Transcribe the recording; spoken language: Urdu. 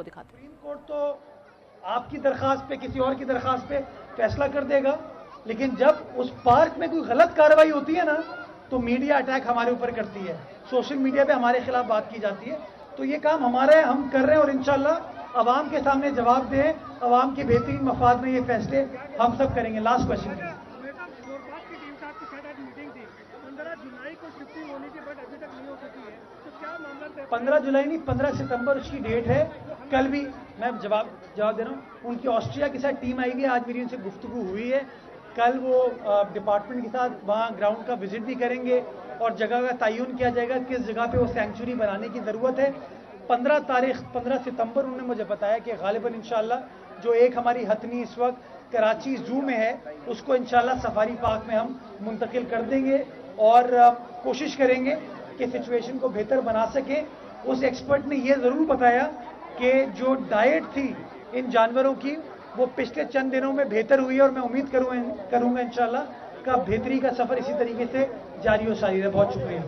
کو دکھاتے ہیں۔ سپریم کورٹ تو آپ کی درخواست پہ کسی اور کی درخواست پہ فیصلہ کر دے گا، لیکن جب اس پارک میں کوئی غلط کارروائی ہوتی ہے نا تو میڈیا اٹیک ہمارے اوپر کرتی ہے، سوشل میڈیا پہ ہمارے خلاف بات کی جاتی ہے، تو یہ کام ہمارا ہے، ہم کر رہے ہیں اور انشاءاللہ عوام کے سامنے جواب دیں، عوام کے بہترین مفاد میں یہ فیصلے ہم سب کریں گے۔ لاسٹ کوشچن کی ٹیم سے آپ کی شاید میٹنگ تھی 15 جولائی کو شفٹنگ ہونی تھی بٹ ابھی تک نہیں ہو سکی ہے، تو کیا معاملہ ہے؟ 15 جولائی نہیں، 15 ستمبر اس کی ڈیٹ ہے۔ کل بھی میں جواب دے رہا ہوں، ان کی آسٹریا کے ساتھ ٹیم آئی ہوئی ہے، آج میری ان سے گفتگو ہوئی ہے، کل وہ ڈپارٹمنٹ کے ساتھ وہاں گراؤنڈ کا وزٹ بھی کریں گے اور جگہ کا تعین کیا جائے گا کس جگہ پہ وہ سینکچوری بنانے کی ضرورت ہے۔ 15 ستمبر انہوں نے مجھے بتایا کہ غالباً انشاءاللہ جو ایک ہماری ہتھنی اس وقت کراچی زو میں ہے اس کو انشاءاللہ سفاری پارک میں ہم منتقل کر دیں گے اور کوشش کریں گے کہ سچویشن کو بہتر بنا سکیں۔ اس ایکسپرٹ نے یہ ضرور بتایا کہ جو ڈائٹ تھی ان جانوروں کی وہ پچھلے چند دنوں میں بہتر ہوئی ہے اور میں امید کروں گا انشاءاللہ کا بہتری کا سفر اسی طریقے سے جاری و ساری رہے۔ بہت شکریہ۔